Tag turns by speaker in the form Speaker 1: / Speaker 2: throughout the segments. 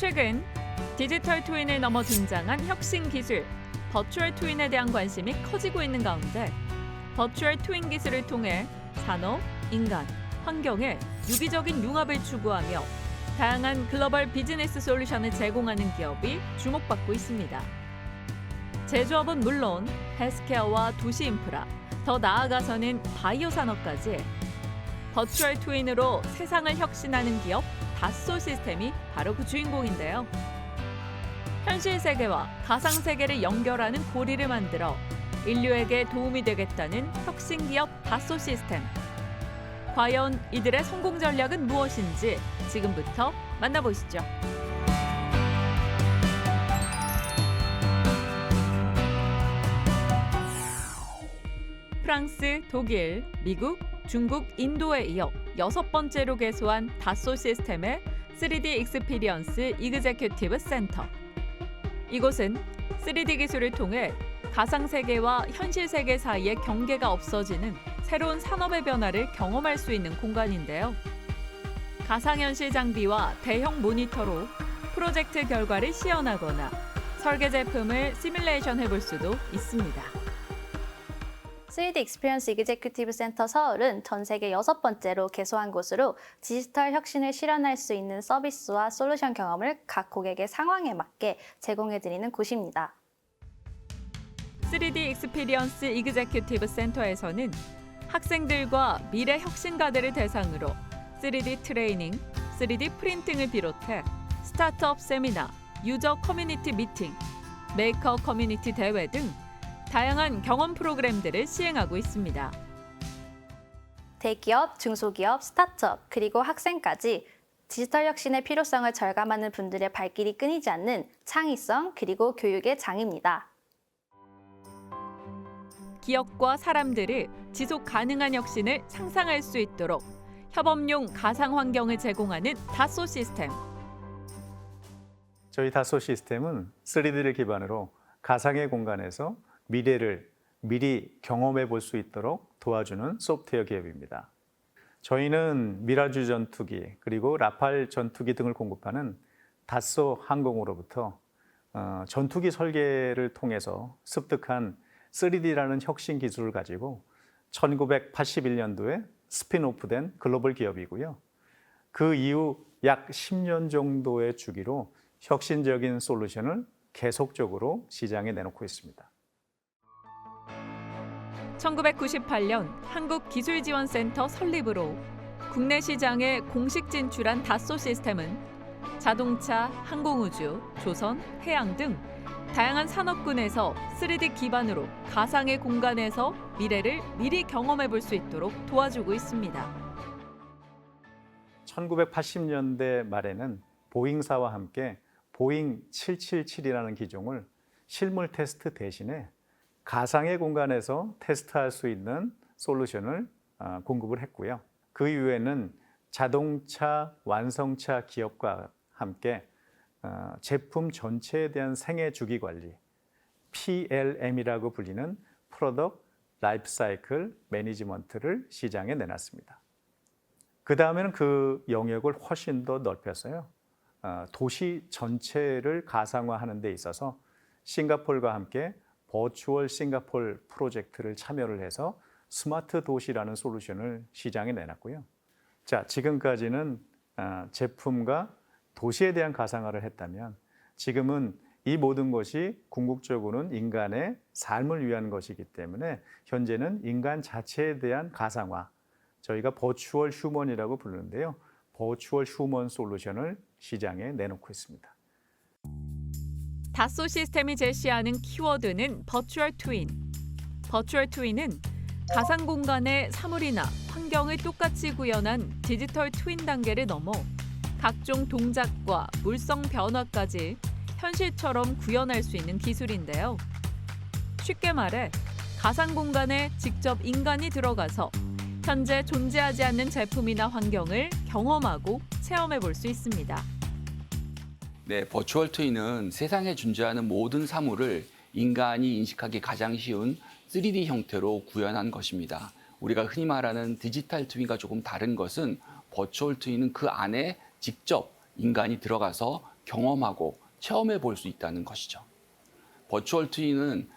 Speaker 1: 최근 디지털 트윈을 넘어 등장한 혁신 기술, 버추얼 트윈에 대한 관심이 커지고 있는 가운데 버추얼 트윈 기술을 통해 산업, 인간, 환경의 유기적인 융합을 추구하며 다양한 글로벌 비즈니스 솔루션을 제공하는 기업이 주목받고 있습니다. 제조업은 물론 헬스케어와 도시 인프라, 더 나아가서는 바이오 산업까지 버추얼 트윈으로 세상을 혁신하는 기업 다소 시스템이 바로 그 주인공인데요. 현실 세계와 가상 세계를 연결하는 고리를 만들어 인류에게 도움이 되겠다는 혁신 기업 다소 시스템. 과연 이들의 성공 전략은 무엇인지 지금부터 만나보시죠. 프랑스, 독일, 미국, 중국, 인도에 이어 6번째로 개소한 다소 시스템의 3D 익스피리언스 이그제큐티브 센터. 이곳은 3D 기술을 통해 가상세계와 현실세계 사이의 경계가 없어지는 새로운 산업의 변화를 경험할 수 있는 공간인데요. 가상현실 장비와 대형 모니터로 프로젝트 결과를 시연하거나 설계 제품을 시뮬레이션 해볼 수도 있습니다.
Speaker 2: 3D 익스피리언스 이그제큐티브 센터 서울은 전 세계 6번째로 개소한 곳으로 디지털 혁신을 실현할 수 있는 서비스와 솔루션 경험을 각 고객의 상황에 맞게 제공해드리는 곳입니다.
Speaker 1: 3D 익스피리언스 이그제큐티브 센터에서는 학생들과 미래 혁신가들을 대상으로 3D 트레이닝, 3D 프린팅을 비롯해 스타트업 세미나, 유저 커뮤니티 미팅, 메이커 커뮤니티 대회 등 다양한 경험 프로그램들을 시행하고 있습니다.
Speaker 2: 대기업, 중소기업, 스타트업, 그리고 학생까지 디지털 혁신의 필요성을 절감하는 분들의 발길이 끊이지 않는 창의성 그리고 교육의 장입니다.
Speaker 1: 기업과 사람들이 지속 가능한 혁신을 상상할 수 있도록 협업용 가상 환경을 제공하는 다소 시스템.
Speaker 3: 저희 다소 시스템은 3D를 기반으로 가상의 공간에서 미래를 미리 경험해 볼 수 있도록 도와주는 소프트웨어 기업입니다. 저희는 미라주 전투기 그리고 라팔 전투기 등을 공급하는 다소 항공으로부터 전투기 설계를 통해서 습득한 3D라는 혁신 기술을 가지고 1981년도에 스핀오프된 글로벌 기업이고요. 그 이후 약 10년 정도의 주기로 혁신적인 솔루션을 계속적으로 시장에 내놓고 있습니다.
Speaker 1: 1998년 한국기술지원센터 설립으로 국내 시장에 공식 진출한 다소 시스템은 자동차, 항공우주, 조선, 해양 등 다양한 산업군에서 3D 기반으로 가상의 공간에서 미래를 미리 경험해 볼 수 있도록 도와주고 있습니다.
Speaker 3: 1980년대 말에는 보잉사와 함께 보잉 777이라는 기종을 실물 테스트 대신에 가상의 공간에서 테스트할 수 있는 솔루션을 공급을 했고요. 그 이후에는 자동차 완성차 기업과 함께 제품 전체에 대한 생애 주기 관리, PLM이라고 불리는 프로덕트 라이프 사이클 매니지먼트를 시장에 내놨습니다. 그 다음에는 그 영역을 훨씬 더 넓혀서요. 도시 전체를 가상화하는 데 있어서 싱가포르와 함께 버추얼 싱가포르 프로젝트를 참여를 해서 스마트 도시라는 솔루션을 시장에 내놨고요. 자, 지금까지는 제품과 도시에 대한 가상화를 했다면 지금은 이 모든 것이 궁극적으로는 인간의 삶을 위한 것이기 때문에 현재는 인간 자체에 대한 가상화, 저희가 버추얼 휴먼이라고 부르는데요. 버추얼 휴먼 솔루션을 시장에 내놓고 있습니다.
Speaker 1: 다소 시스템이 제시하는 키워드는 버추얼 트윈. 버추얼 트윈은 가상 공간의 사물이나 환경을 똑같이 구현한 디지털 트윈 단계를 넘어 각종 동작과 물성 변화까지 현실처럼 구현할 수 있는 기술인데요. 쉽게 말해 가상 공간에 직접 인간이 들어가서 현재 존재하지 않는 제품이나 환경을 경험하고 체험해 볼 수 있습니다.
Speaker 4: 네, 버추얼 트윈은 세상에 존재하는 모든 사물을 인간이 인식하기 가장 쉬운 3D 형태로 구현한 것입니다. 우리가 흔히 말하는 디지털 트윈과 조금 다른 것은 버추얼 트윈은 그 안에 직접 인간이 들어가서 경험하고 체험해 볼 수 있다는 것이죠. 버추얼 트윈은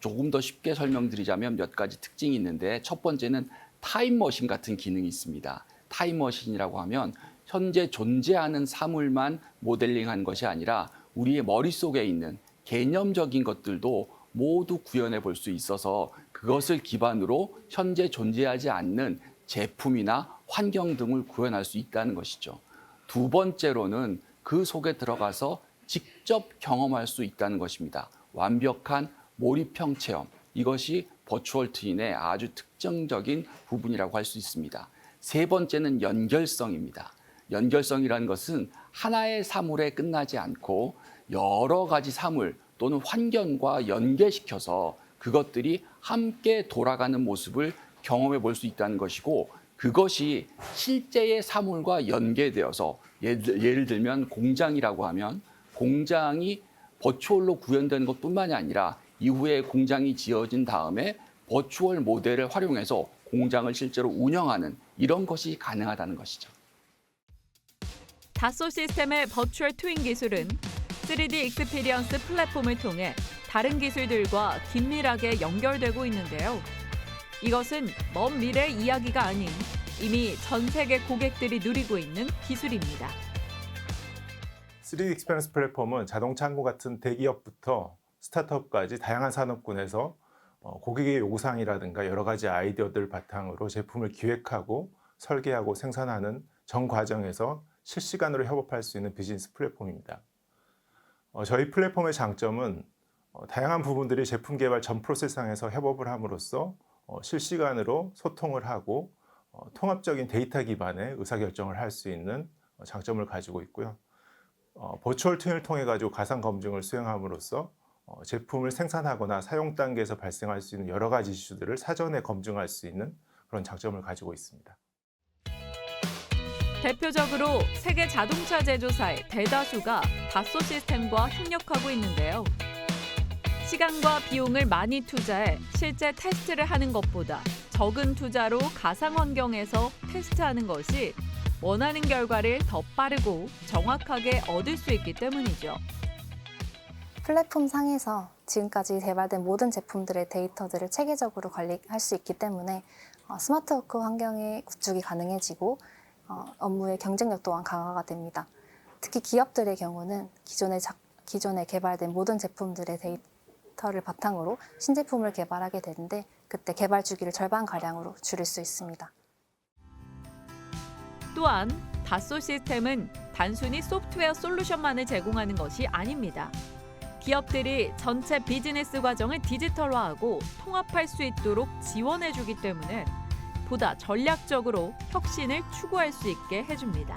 Speaker 4: 조금 더 쉽게 설명드리자면 몇 가지 특징이 있는데, 첫 번째는 타임머신 같은 기능이 있습니다. 타임머신이라고 하면 현재 존재하는 사물만 모델링한 것이 아니라 우리의 머릿속에 있는 개념적인 것들도 모두 구현해 볼 수 있어서 그것을 기반으로 현재 존재하지 않는 제품이나 환경 등을 구현할 수 있다는 것이죠. 두 번째로는 그 속에 들어가서 직접 경험할 수 있다는 것입니다. 완벽한 몰입형 체험. 이것이 버추얼 트윈의 아주 특징적인 부분이라고 할 수 있습니다. 세 번째는 연결성입니다. 연결성이라는 것은 하나의 사물에 끝나지 않고 여러 가지 사물 또는 환경과 연계시켜서 그것들이 함께 돌아가는 모습을 경험해 볼 수 있다는 것이고, 그것이 실제의 사물과 연계되어서 예를 들면 공장이라고 하면 공장이 버추얼로 구현되는 것뿐만이 아니라 이후에 공장이 지어진 다음에 버추얼 모델을 활용해서 공장을 실제로 운영하는 이런 것이 가능하다는 것이죠.
Speaker 1: 다소 시스템의 버추얼 트윈 기술은 3D 익스피리언스 플랫폼을 통해 다른 기술들과 긴밀하게 연결되고 있는데요. 이것은 먼 미래 이야기가 아닌 이미 전 세계 고객들이 누리고 있는 기술입니다.
Speaker 5: 3D 익스피리언스 플랫폼은 자동차 항공 같은 대기업부터 스타트업까지 다양한 산업군에서 고객의 요구사항이라든가 여러 가지 아이디어들 바탕으로 제품을 기획하고 설계하고 생산하는 전 과정에서 실시간으로 협업할 수 있는 비즈니스 플랫폼입니다. 저희 플랫폼의 장점은 다양한 부분들이 제품 개발 전 프로세스상에서 협업을 함으로써 실시간으로 소통을 하고 통합적인 데이터 기반의 의사결정을 할 수 있는 장점을 가지고 있고요. 버추얼 트윈을 통해 가지고 가상 검증을 수행함으로써 제품을 생산하거나 사용 단계에서 발생할 수 있는 여러 가지 이슈들을 사전에 검증할 수 있는 그런 장점을 가지고 있습니다.
Speaker 1: 대표적으로 세계 자동차 제조사의 대다수가 다소 시스템과 협력하고 있는데요. 시간과 비용을 많이 투자해 실제 테스트를 하는 것보다 적은 투자로 가상 환경에서 테스트하는 것이 원하는 결과를 더 빠르고 정확하게 얻을 수 있기 때문이죠.
Speaker 2: 플랫폼 상에서 지금까지 개발된 모든 제품들의 데이터들을 체계적으로 관리할 수 있기 때문에 스마트워크 환경의 구축이 가능해지고 업무의 경쟁력 또한 강화가 됩니다. 특히 기업들의 경우는 기존에 개발된 모든 제품들의 데이터를 바탕으로 신제품을 개발하게 되는데 그때 개발 주기를 절반가량으로 줄일 수 있습니다.
Speaker 1: 또한 다소 시스템은 단순히 소프트웨어 솔루션만을 제공하는 것이 아닙니다. 기업들이 전체 비즈니스 과정을 디지털화하고 통합할 수 있도록 지원해주기 때문에 보다 전략적으로 혁신을 추구할 수 있게 해줍니다.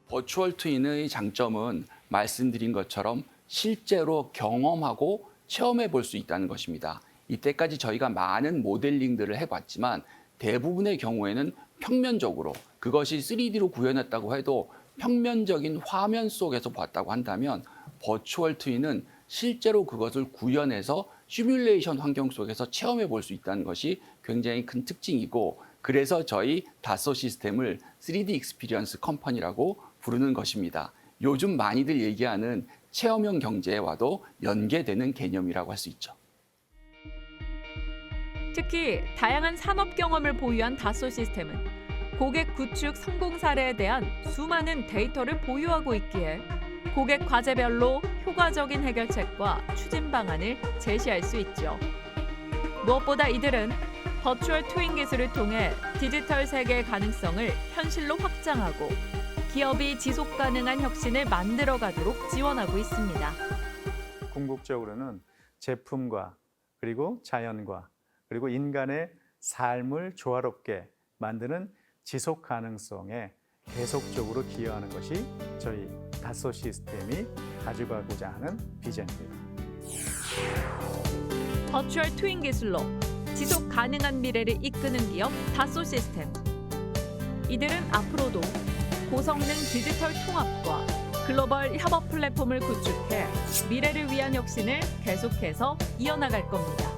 Speaker 4: 버추얼 트윈의 장점은 말씀드린 것처럼 실제로 경험하고 체험해 볼 수 있다는 것입니다. 이때까지 저희가 많은 모델링들을 해봤지만 대부분의 경우에는 평면적으로, 그것이 3D로 구현했다고 해도 평면적인 화면 속에서 봤다고 한다면 버추얼 트윈은 실제로 그것을 구현해서 시뮬레이션 환경 속에서 체험해 볼 수 있다는 것이 굉장히 큰 특징이고, 그래서 저희 다소 시스템을 3D 익스피리언스 컴퍼니라고 부르는 것입니다. 요즘 많이들 얘기하는 체험형 경제와도 연계되는 개념이라고 할 수 있죠.
Speaker 1: 특히 다양한 산업 경험을 보유한 다소 시스템은 고객 구축 성공 사례에 대한 수많은 데이터를 보유하고 있기에 고객 과제별로 효과적인 해결책과 추진 방안을 제시할 수 있죠. 무엇보다 이들은 버추얼 트윈 기술을 통해 디지털 세계의 가능성을 현실로 확장하고 기업이 지속 가능한 혁신을 만들어가도록 지원하고 있습니다.
Speaker 3: 궁극적으로는 제품과 그리고 자연과 그리고 인간의 삶을 조화롭게 만드는 지속 가능성에 계속적으로 기여하는 것이 저희 다소 시스템이 가져가고자 하는 비전입니다.
Speaker 1: 버추얼 트윈 기술로 지속 가능한 미래를 이끄는 기업 다소 시스템. 이들은 앞으로도 고성능 디지털 통합과 글로벌 협업 플랫폼을 구축해 미래를 위한 혁신을 계속해서 이어나갈 겁니다.